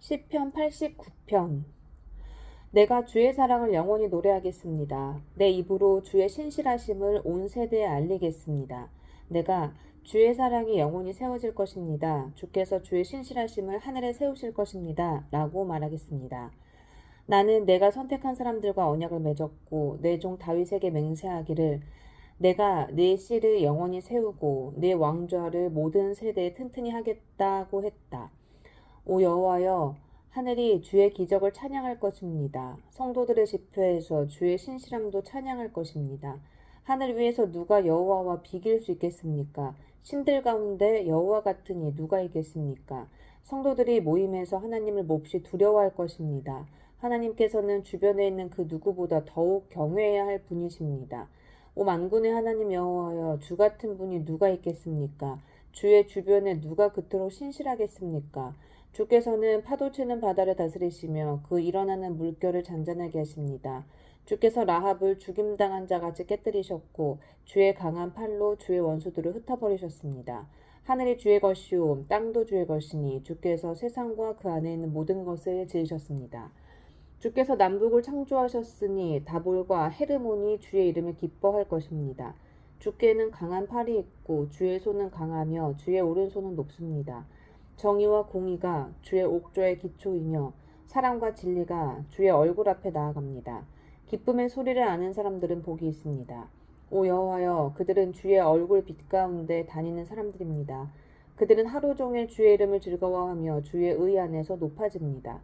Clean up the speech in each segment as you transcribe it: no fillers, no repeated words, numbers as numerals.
시편 89편. 내가 주의 사랑을 영원히 노래하겠습니다. 내 입으로 주의 신실하심을 온 세대에 알리겠습니다. 내가 주의 사랑이 영원히 세워질 것입니다. 주께서 주의 신실하심을 하늘에 세우실 것입니다. 라고 말하겠습니다. 나는 내가 선택한 사람들과 언약을 맺었고 내 종 다윗에게 맹세하기를 내가 내 씨를 영원히 세우고 내 왕좌를 모든 세대에 튼튼히 하겠다고 했다. 오 여호와여, 하늘이 주의 기적을 찬양할 것입니다. 성도들의 집회에서 주의 신실함도 찬양할 것입니다. 하늘 위에서 누가 여호와와 비길 수 있겠습니까? 신들 가운데 여호와 같으니 누가 있겠습니까? 성도들이 모임에서 하나님을 몹시 두려워할 것입니다. 하나님께서는 주변에 있는 그 누구보다 더욱 경외해야 할 분이십니다. 오 만군의 하나님 여호와여, 주 같은 분이 누가 있겠습니까? 주의 주변에 누가 그토록 신실하겠습니까? 주께서는 파도치는 바다를 다스리시며 그 일어나는 물결을 잔잔하게 하십니다. 주께서 라합을 죽임당한 자같이 깨뜨리셨고 주의 강한 팔로 주의 원수들을 흩어버리셨습니다. 하늘이 주의 것이요 땅도 주의 것이니 주께서 세상과 그 안에 있는 모든 것을 지으셨습니다. 주께서 남북을 창조하셨으니 다볼과 헤르몬이 주의 이름을 기뻐할 것입니다. 주께는 강한 팔이 있고 주의 손은 강하며 주의 오른손은 높습니다. 정의와 공의가 주의 옥좌의 기초이며 사랑과 진리가 주의 얼굴 앞에 나아갑니다. 기쁨의 소리를 아는 사람들은 복이 있습니다. 오 여호와여, 그들은 주의 얼굴 빛 가운데 다니는 사람들입니다. 그들은 하루 종일 주의 이름을 즐거워하며 주의 의 안에서 높아집니다.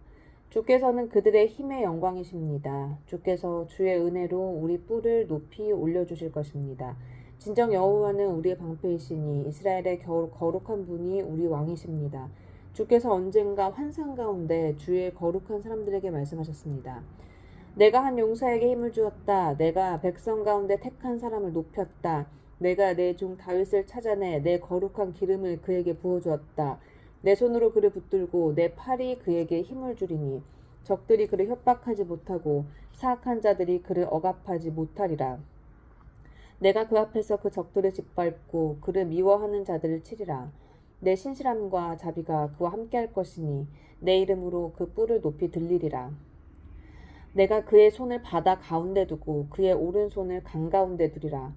주께서는 그들의 힘의 영광이십니다. 주께서 주의 은혜로 우리 뿔을 높이 올려주실 것입니다. 진정 여호와는 우리의 방패이시니 이스라엘의 거룩한 분이 우리 왕이십니다. 주께서 언젠가 환상 가운데 주의 거룩한 사람들에게 말씀하셨습니다. 내가 한 용사에게 힘을 주었다. 내가 백성 가운데 택한 사람을 높였다. 내가 내 종 다윗을 찾아내 내 거룩한 기름을 그에게 부어주었다. 내 손으로 그를 붙들고 내 팔이 그에게 힘을 주리니 적들이 그를 협박하지 못하고 사악한 자들이 그를 억압하지 못하리라. 내가 그 앞에서 그 적들을 짓밟고 그를 미워하는 자들을 치리라. 내 신실함과 자비가 그와 함께할 것이니 내 이름으로 그 뿔을 높이 들리리라. 내가 그의 손을 바다 가운데 두고 그의 오른손을 강 가운데 두리라.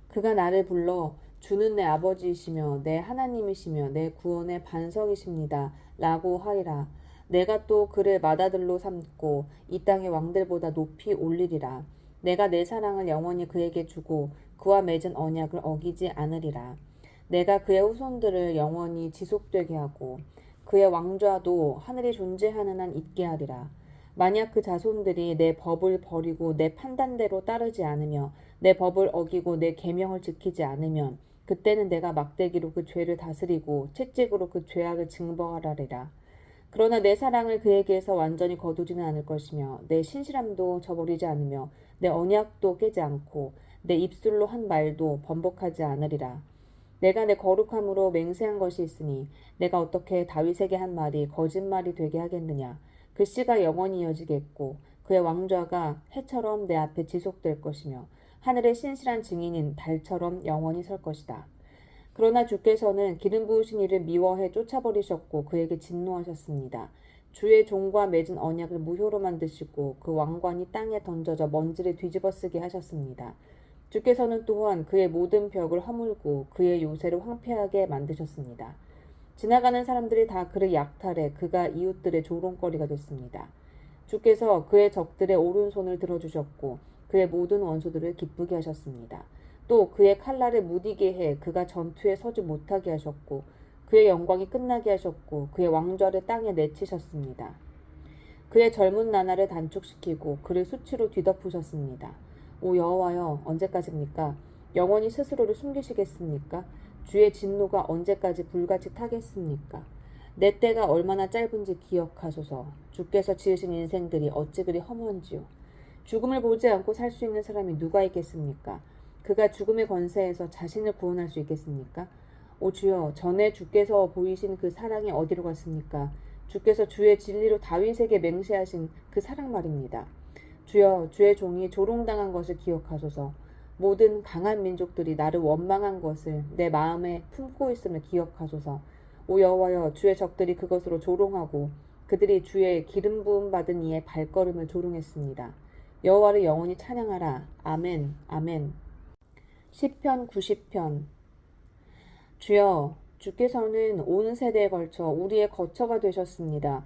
그가 나를 불러 주는 내 아버지이시며 내 하나님이시며 내 구원의 반석이십니다. 라고 하리라. 내가 또 그를 맏아들로 삼고 이 땅의 왕들보다 높이 올리리라. 내가 내 사랑을 영원히 그에게 주고 그와 맺은 언약을 어기지 않으리라. 내가 그의 후손들을 영원히 지속되게 하고 그의 왕좌도 하늘이 존재하는 한 있게 하리라. 만약 그 자손들이 내 법을 버리고 내 판단대로 따르지 않으며 내 법을 어기고 내 계명을 지키지 않으면 그때는 내가 막대기로 그 죄를 다스리고 채찍으로 그 죄악을 징벌하리라. 그러나 내 사랑을 그에게서 완전히 거두지는 않을 것이며 내 신실함도 저버리지 않으며 내 언약도 깨지 않고 내 입술로 한 말도 번복하지 않으리라. 내가 내 거룩함으로 맹세한 것이 있으니 내가 어떻게 다윗에게 한 말이 거짓말이 되게 하겠느냐. 그 씨가 영원히 이어지겠고 그의 왕좌가 해처럼 내 앞에 지속될 것이며 하늘의 신실한 증인인 달처럼 영원히 설 것이다. 그러나 주께서는 기름 부으신 이를 미워해 쫓아버리셨고 그에게 진노하셨습니다. 주의 종과 맺은 언약을 무효로 만드시고 그 왕관이 땅에 던져져 먼지를 뒤집어쓰게 하셨습니다. 주께서는 또한 그의 모든 벽을 허물고 그의 요새를 황폐하게 만드셨습니다. 지나가는 사람들이 다 그를 약탈해 그가 이웃들의 조롱거리가 됐습니다. 주께서 그의 적들의 오른손을 들어주셨고 그의 모든 원수들을 기쁘게 하셨습니다. 또 그의 칼날을 무디게 해 그가 전투에 서지 못하게 하셨고 그의 영광이 끝나게 하셨고 그의 왕좌를 땅에 내치셨습니다. 그의 젊은 나날을 단축시키고 그를 수치로 뒤덮으셨습니다. 오 여호와여, 언제까지입니까? 영원히 스스로를 숨기시겠습니까? 주의 진노가 언제까지 불같이 타겠습니까? 내 때가 얼마나 짧은지 기억하소서. 주께서 지으신 인생들이 어찌 그리 허무한지요. 죽음을 보지 않고 살 수 있는 사람이 누가 있겠습니까? 그가 죽음의 권세에서 자신을 구원할 수 있겠습니까? 오 주여, 전에 주께서 보이신 그 사랑이 어디로 갔습니까? 주께서 주의 진리로 다윗에게 맹세하신 그 사랑 말입니다. 주여, 주의 종이 조롱당한 것을 기억하소서. 모든 강한 민족들이 나를 원망한 것을 내 마음에 품고 있음을 기억하소서. 오 여호와여, 주의 적들이 그것으로 조롱하고 그들이 주의 기름 부음 받은 이의 발걸음을 조롱했습니다. 여호와를 영원히 찬양하라. 아멘. 아멘. 시편 90편. 주여, 주께서는 온 세대에 걸쳐 우리의 거처가 되셨습니다.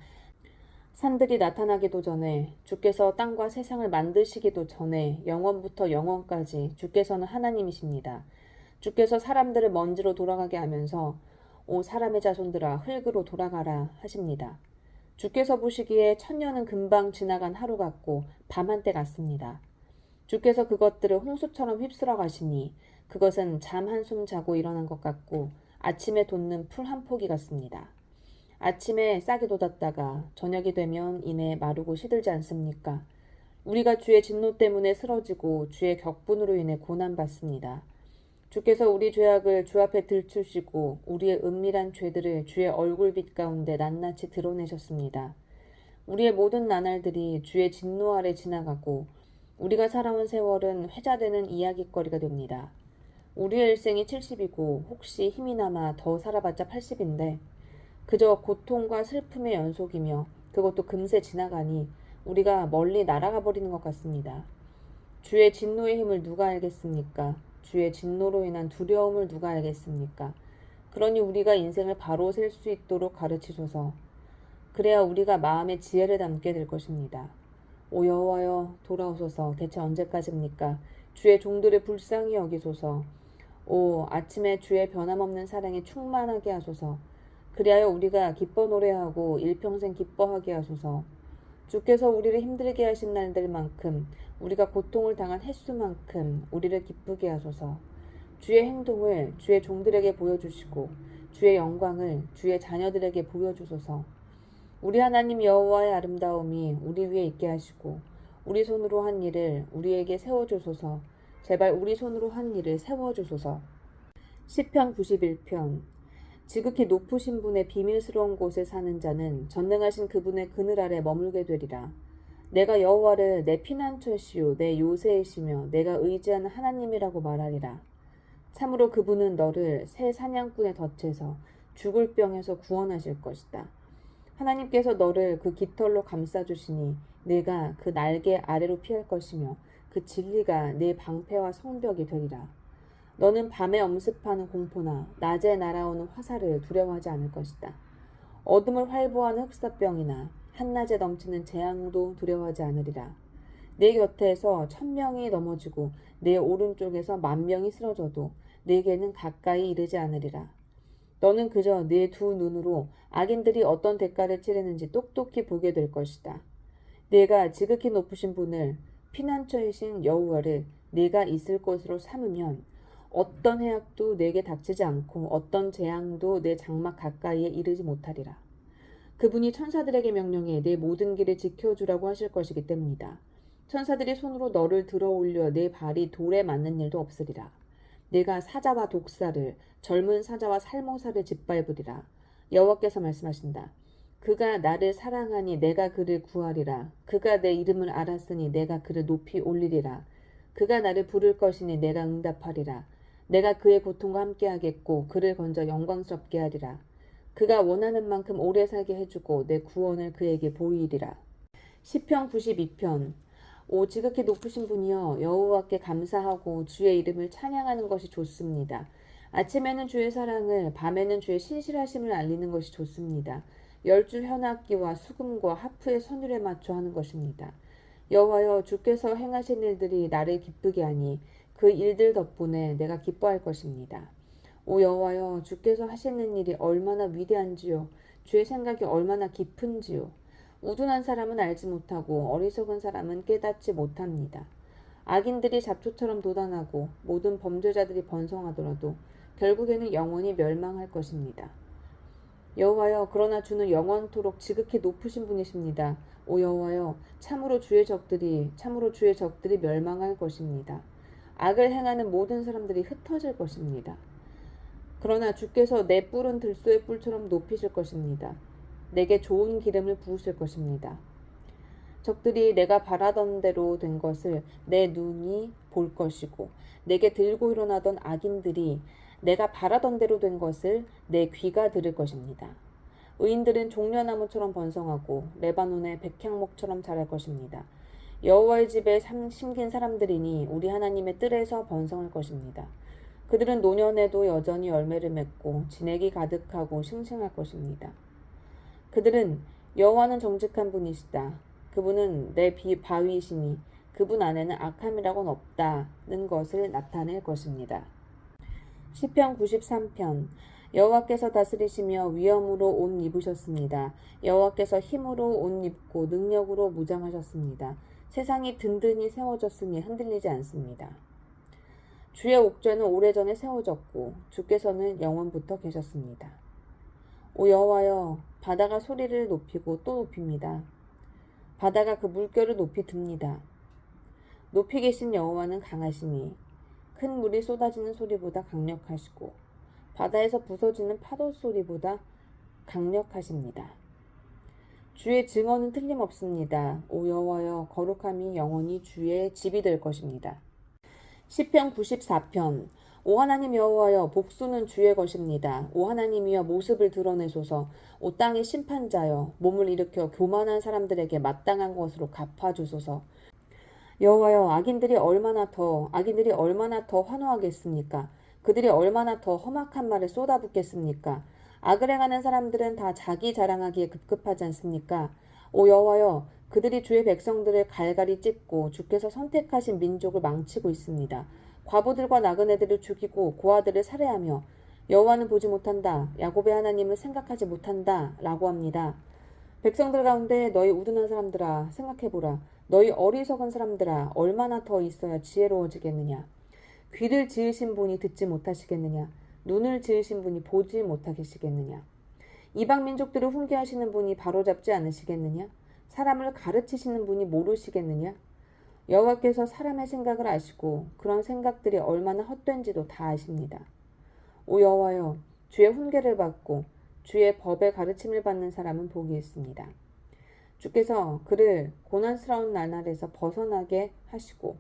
산들이 나타나기도 전에, 주께서 땅과 세상을 만드시기도 전에, 영원부터 영원까지 주께서는 하나님이십니다. 주께서 사람들을 먼지로 돌아가게 하면서 오 사람의 자손들아 흙으로 돌아가라 하십니다. 주께서 보시기에 천년은 금방 지나간 하루 같고 밤 한때 같습니다. 주께서 그것들을 홍수처럼 휩쓸어 가시니 그것은 잠 한숨 자고 일어난 것 같고 아침에 돋는 풀 한 포기 같습니다. 아침에 싹이 돋았다가 저녁이 되면 이내 마르고 시들지 않습니까? 우리가 주의 진노 때문에 쓰러지고 주의 격분으로 인해 고난받습니다. 주께서 우리 죄악을 주 앞에 들추시고 우리의 은밀한 죄들을 주의 얼굴빛 가운데 낱낱이 드러내셨습니다. 우리의 모든 나날들이 주의 진노 아래 지나가고 우리가 살아온 세월은 회자되는 이야깃거리가 됩니다. 우리의 일생이 70이고 혹시 힘이 남아 더 살아봤자 80인데 그저 고통과 슬픔의 연속이며 그것도 금세 지나가니 우리가 멀리 날아가 버리는 것 같습니다. 주의 진노의 힘을 누가 알겠습니까? 주의 진노로 인한 두려움을 누가 알겠습니까? 그러니 우리가 인생을 바로 셀 수 있도록 가르치소서. 그래야 우리가 마음의 지혜를 담게 될 것입니다. 오 여호와여 돌아오소서. 대체 언제까지입니까? 주의 종들을 불쌍히 여기소서. 오 아침에 주의 변함없는 사랑이 충만하게 하소서. 그리하여 우리가 기뻐 노래하고 일평생 기뻐하게 하소서. 주께서 우리를 힘들게 하신 날들만큼 우리가 고통을 당한 횟수만큼 우리를 기쁘게 하소서. 주의 행동을 주의 종들에게 보여주시고 주의 영광을 주의 자녀들에게 보여주소서. 우리 하나님 여호와의 아름다움이 우리 위에 있게 하시고 우리 손으로 한 일을 우리에게 세워주소서. 제발 우리 손으로 한 일을 세워주소서. 시편 91편. 지극히 높으신 분의 비밀스러운 곳에 사는 자는 전능하신 그분의 그늘 아래 머물게 되리라. 내가 여호와를 내 피난처시요 내 요새이시며 내가 의지하는 하나님이라고 말하리라. 참으로 그분은 너를 새 사냥꾼의 덫에서 죽을 병에서 구원하실 것이다. 하나님께서 너를 그 깃털로 감싸주시니 내가 그 날개 아래로 피할 것이며 그 진리가 내 방패와 성벽이 되리라. 너는 밤에 엄습하는 공포나 낮에 날아오는 화살을 두려워하지 않을 것이다. 어둠을 활보하는 흑사병이나 한낮에 넘치는 재앙도 두려워하지 않으리라. 내 곁에서 1000명이 넘어지고 내 오른쪽에서 10,000명이 쓰러져도 내게는 가까이 이르지 않으리라. 너는 그저 네 두 눈으로 악인들이 어떤 대가를 치르는지 똑똑히 보게 될 것이다. 내가 지극히 높으신 분을 피난처이신 여호와를 내가 있을 곳으로 삼으면 어떤 해악도 내게 닥치지 않고 어떤 재앙도 내 장막 가까이에 이르지 못하리라. 그분이 천사들에게 명령해 내 모든 길을 지켜주라고 하실 것이기 때문이다. 천사들이 손으로 너를 들어 올려 내 발이 돌에 맞는 일도 없으리라. 내가 사자와 독사를 젊은 사자와 살모사를 짓밟으리라. 여호와께서 말씀하신다. 그가 나를 사랑하니 내가 그를 구하리라. 그가 내 이름을 알았으니 내가 그를 높이 올리리라. 그가 나를 부를 것이니 내가 응답하리라. 내가 그의 고통과 함께하겠고 그를 건져 영광스럽게 하리라. 그가 원하는 만큼 오래 살게 해주고 내 구원을 그에게 보이리라. 시편 92편. 오 지극히 높으신 분이여 여호와께 감사하고 주의 이름을 찬양하는 것이 좋습니다. 아침에는 주의 사랑을 밤에는 주의 신실하심을 알리는 것이 좋습니다. 10줄 현악기와 수금과 하프의 선율에 맞춰 하는 것입니다. 여호와여 주께서 행하신 일들이 나를 기쁘게 하니 그 일들 덕분에 내가 기뻐할 것입니다. 오 여호와여 주께서 하시는 일이 얼마나 위대한지요 주의 생각이 얼마나 깊은지요. 우둔한 사람은 알지 못하고 어리석은 사람은 깨닫지 못합니다. 악인들이 잡초처럼 돋아나고 모든 범죄자들이 번성하더라도 결국에는 영원히 멸망할 것입니다. 여호와여 그러나 주는 영원토록 지극히 높으신 분이십니다. 오 여호와여 참으로 주의 적들이 멸망할 것입니다. 악을 행하는 모든 사람들이 흩어질 것입니다. 그러나 주께서 내 뿔은 들소의 뿔처럼 높이실 것입니다. 내게 좋은 기름을 부으실 것입니다. 적들이 내가 바라던 대로 된 것을 내 눈이 볼 것이고 내게 들고 일어나던 악인들이 내가 바라던 대로 된 것을 내 귀가 들을 것입니다. 의인들은 종려나무처럼 번성하고 레바논의 백향목처럼 자랄 것입니다. 여호와의 집에 심긴 사람들이니 우리 하나님의 뜰에서 번성할 것입니다. 그들은 노년에도 여전히 열매를 맺고 진액이 가득하고 싱싱할 것입니다. 그들은 여호와는 정직한 분이시다. 그분은 내 바위이시니 그분 안에는 악함이라고는 없다는 것을 나타낼 것입니다. 시편 93편. 여호와께서 다스리시며 위엄으로 옷 입으셨습니다. 여호와께서 힘으로 옷 입고 능력으로 무장하셨습니다. 세상이 든든히 세워졌으니 흔들리지 않습니다. 주의 옥죄는 오래전에 세워졌고 주께서는 영원부터 계셨습니다. 오 여호와여, 바다가 소리를 높이고 또 높입니다. 바다가 그 물결을 높이 듭니다. 높이 계신 여호와는 강하시니 큰 물이 쏟아지는 소리보다 강력하시고 바다에서 부서지는 파도 소리보다 강력하십니다. 주의 증언은 틀림없습니다. 오 여호와여, 거룩함이 영원히 주의 집이 될 것입니다. 시편 94편. 오 하나님 여호와여, 복수는 주의 것입니다. 오 하나님이여, 모습을 드러내소서. 오 땅의 심판자여, 몸을 일으켜 교만한 사람들에게 마땅한 것으로 갚아주소서. 여호와여, 악인들이 얼마나 더 환호하겠습니까? 그들이 얼마나 더 험악한 말을 쏟아붓겠습니까? 악을 행하는 사람들은 다 자기 자랑하기에 급급하지 않습니까? 오 여호와여, 그들이 주의 백성들을 갈갈이 찢고 주께서 선택하신 민족을 망치고 있습니다. 과부들과 나그네들을 죽이고 고아들을 살해하며 여호와는 보지 못한다, 야곱의 하나님을 생각하지 못한다 라고 합니다. 백성들 가운데 너희 우둔한 사람들아, 생각해보라. 너희 어리석은 사람들아, 얼마나 더 있어야 지혜로워지겠느냐. 귀를 지으신 분이 듣지 못하시겠느냐. 눈을 지으신 분이 보지 못하시겠느냐. 이방 민족들을 훈계하시는 분이 바로잡지 않으시겠느냐. 사람을 가르치시는 분이 모르시겠느냐. 여호와께서 사람의 생각을 아시고 그런 생각들이 얼마나 헛된지도 다 아십니다. 오 여호와여, 주의 훈계를 받고 주의 법의 가르침을 받는 사람은 복이 있습니다. 주께서 그를 고난스러운 나날에서 벗어나게 하시고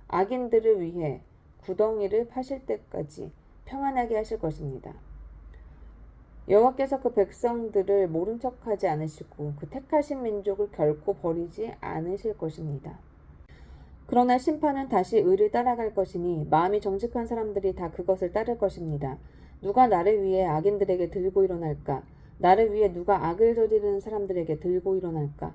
악인들을 위해 구덩이를 파실 때까지 평안하게 하실 것입니다. 여호와께서 그 백성들을 모른 척하지 않으시고 그 택하신 민족을 결코 버리지 않으실 것입니다. 그러나 심판은 다시 의를 따라갈 것이니 마음이 정직한 사람들이 다 그것을 따를 것입니다. 누가 나를 위해 악인들에게 들고 일어날까? 나를 위해 누가 악을 저지르는 사람들에게 들고 일어날까?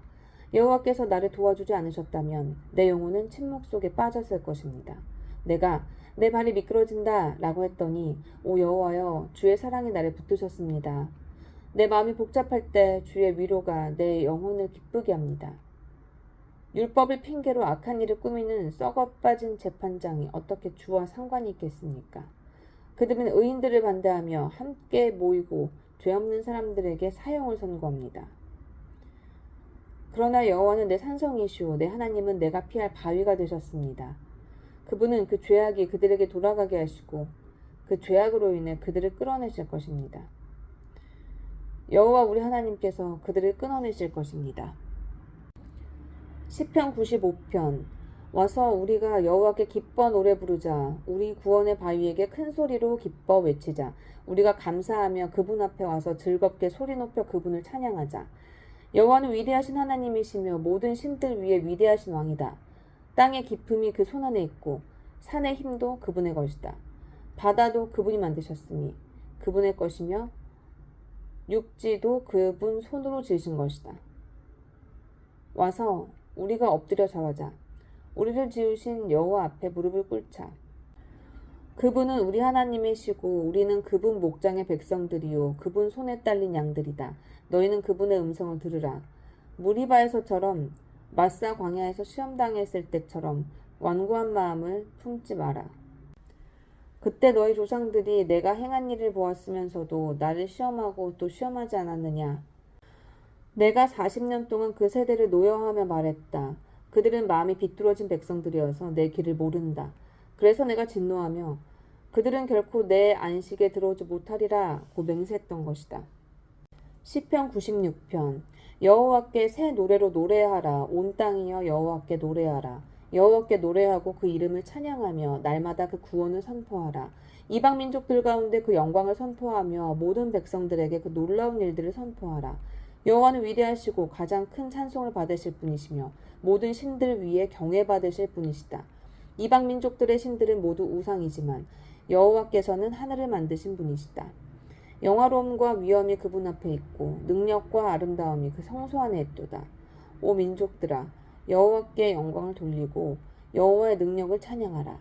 여호와께서 나를 도와주지 않으셨다면 내 영혼은 침묵 속에 빠졌을 것입니다. 내가 내 발이 미끄러진다 라고 했더니 오 여호와여, 주의 사랑이 나를 붙드셨습니다. 내 마음이 복잡할 때 주의 위로가 내 영혼을 기쁘게 합니다. 율법을 핑계로 악한 일을 꾸미는 썩어빠진 재판장이 어떻게 주와 상관이 있겠습니까? 그들은 의인들을 반대하며 함께 모이고 죄 없는 사람들에게 사형을 선고합니다. 그러나 여호와는 내 산성이시오, 내 하나님은 내가 피할 바위가 되셨습니다. 그분은 그 죄악이 그들에게 돌아가게 하시고 그 죄악으로 인해 그들을 끌어내실 것입니다. 여호와 우리 하나님께서 그들을 끊어내실 것입니다. 시편 95편. 와서 우리가 여호와께 기뻐 노래 부르자. 우리 구원의 바위에게 큰 소리로 기뻐 외치자. 우리가 감사하며 그분 앞에 와서 즐겁게 소리 높여 그분을 찬양하자. 여호와는 위대하신 하나님이시며 모든 신들 위에 위대하신 왕이다. 땅의 깊음이 그 손안에 있고 산의 힘도 그분의 것이다. 바다도 그분이 만드셨으니 그분의 것이며 육지도 그분 손으로 지으신 것이다. 와서 우리가 엎드려 절하자. 우리를 지으신 여호와 앞에 무릎을 꿇자. 그분은 우리 하나님이시고 우리는 그분 목장의 백성들이요 그분 손에 딸린 양들이다. 너희는 그분의 음성을 들으라. 무리바에서처럼 마사 광야에서 시험당했을 때처럼 완고한 마음을 품지 마라. 그때 너희 조상들이 내가 행한 일을 보았으면서도 나를 시험하고 또 시험하지 않았느냐. 내가 40년 동안 그 세대를 노여하며 말했다. 그들은 마음이 비뚤어진 백성들이어서 내 길을 모른다. 그래서 내가 진노하며 그들은 결코 내 안식에 들어오지 못하리라 고 맹세했던 것이다. 시편 96편. 여호와께 새 노래로 노래하라. 온 땅이여 여호와께 노래하라. 여호와께 노래하고 그 이름을 찬양하며 날마다 그 구원을 선포하라. 이방 민족들 가운데 그 영광을 선포하며 모든 백성들에게 그 놀라운 일들을 선포하라. 여호와는 위대하시고 가장 큰 찬송을 받으실 분이시며 모든 신들 위에 경외받으실 분이시다. 이방 민족들의 신들은 모두 우상이지만 여호와께서는 하늘을 만드신 분이시다. 영화로움과 위엄이 그분 앞에 있고 능력과 아름다움이 그 성소 안에 있도다. 오 민족들아, 여호와께 영광을 돌리고 여호와의 능력을 찬양하라.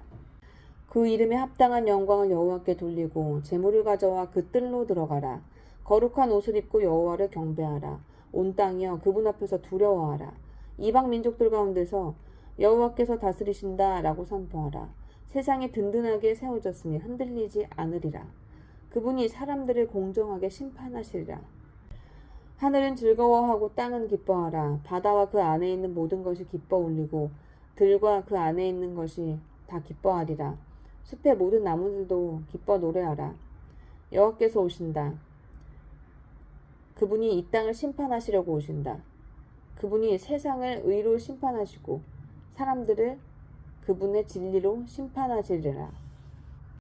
그 이름에 합당한 영광을 여호와께 돌리고 제물을 가져와 그 뜰로 들어가라. 거룩한 옷을 입고 여호와를 경배하라. 온 땅이여 그분 앞에서 두려워하라. 이방 민족들 가운데서 여호와께서 다스리신다 라고 선포하라. 세상이 든든하게 세워졌으니 흔들리지 않으리라. 그분이 사람들을 공정하게 심판하시리라. 하늘은 즐거워하고 땅은 기뻐하라. 바다와 그 안에 있는 모든 것이 기뻐 울리고 들과 그 안에 있는 것이 다 기뻐하리라. 숲의 모든 나무들도 기뻐 노래하라. 여호와께서 오신다. 그분이 이 땅을 심판하시려고 오신다. 그분이 세상을 의로 심판하시고 사람들을 그분의 진리로 심판하시리라.